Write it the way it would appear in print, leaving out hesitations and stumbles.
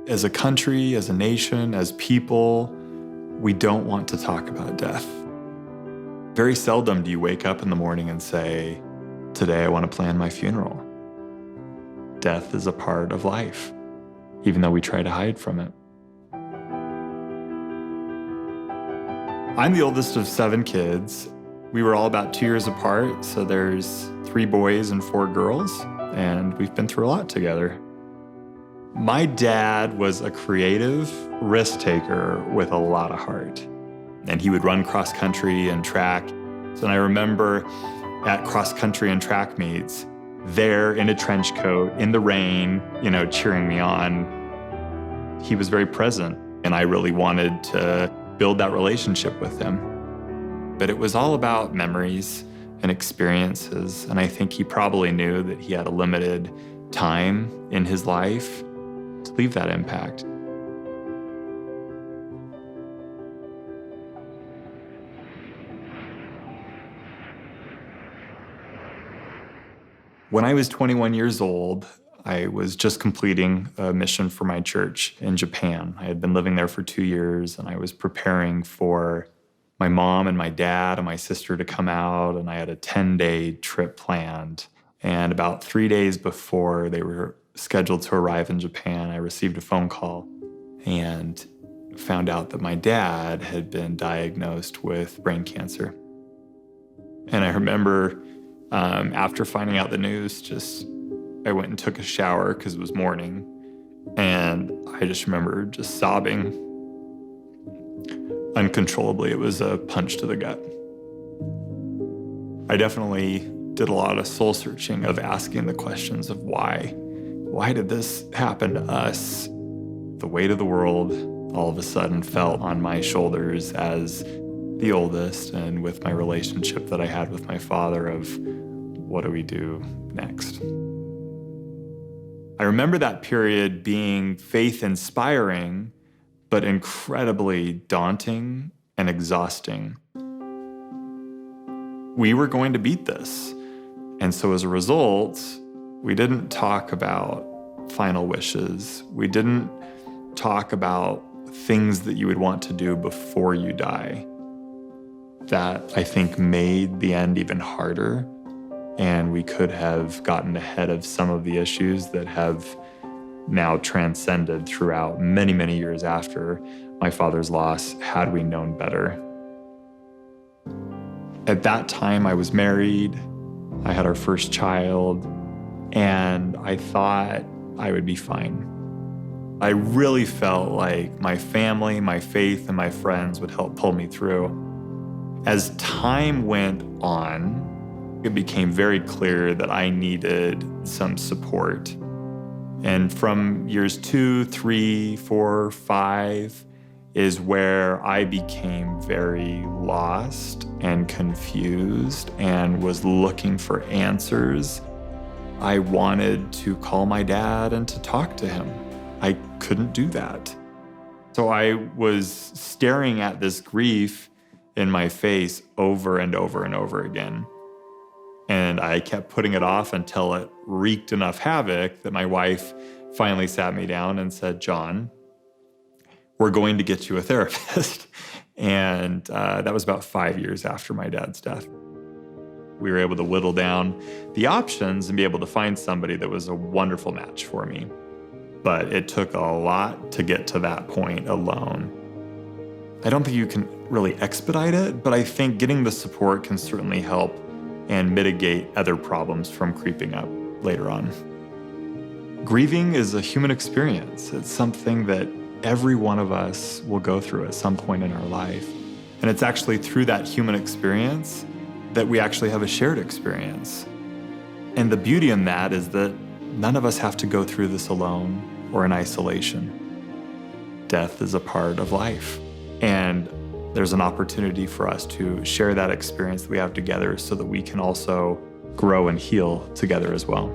As a country, as a nation, as people, we don't want to talk about death. Very seldom do you wake up in the morning and say, today I want to plan my funeral. Death is a part of life, even though we try to hide from it. I'm the oldest of 7 kids. We were all about 2 years apart, so there's 3 boys and 4 girls, and we've been through a lot together. My dad was a creative risk taker with a lot of heart, and he would run cross country and track. And I remember at cross country and track meets, there in a trench coat, in the rain, cheering me on. He was very present, and I really wanted to build that relationship with him. But it was all about memories and experiences, and I think he probably knew that he had a limited time in his life to leave that impact. When I was 21 years old, I was just completing a mission for my church in Japan. I had been living there for 2 years, and I was preparing for my mom and my dad and my sister to come out, and I had a 10-day trip planned. And about 3 days before they were scheduled to arrive in Japan, I received a phone call and found out that my dad had been diagnosed with brain cancer. And I remember after finding out the news, I went and took a shower because it was morning, and I just remember just sobbing uncontrollably. It was a punch to the gut. I definitely did a lot of soul searching of asking the questions of why. Why did this happen to us? The weight of the world all of a sudden fell on my shoulders as the oldest, and with my relationship that I had with my father of what do we do next? I remember that period being faith-inspiring, but incredibly daunting and exhausting. We were going to beat this. And so as a result, we didn't talk about final wishes. We didn't talk about things that you would want to do before you die. That, I think, made the end even harder. And we could have gotten ahead of some of the issues that have now transcended throughout many, many years after my father's loss, had we known better. At that time, I was married. I had our first child, and I thought I would be fine. I really felt like my family, my faith, and my friends would help pull me through. As time went on, it became very clear that I needed some support. And from years 2, 3, 4, 5 is where I became very lost and confused and was looking for answers. I wanted to call my dad and to talk to him. I couldn't do that. So I was staring at this grief in my face over and over and over again. And I kept putting it off until it wreaked enough havoc that my wife finally sat me down and said, John, we're going to get you a therapist. And that was about 5 years after my dad's death. We were able to whittle down the options and be able to find somebody that was a wonderful match for me. But it took a lot to get to that point alone. I don't think you can really expedite it, but I think getting the support can certainly help and mitigate other problems from creeping up later on. Grieving is a human experience. It's something that every one of us will go through at some point in our life. And it's actually through that human experience that we actually have a shared experience. And the beauty in that is that none of us have to go through this alone or in isolation. Death is a part of life. And there's an opportunity for us to share that experience that we have together so that we can also grow and heal together as well.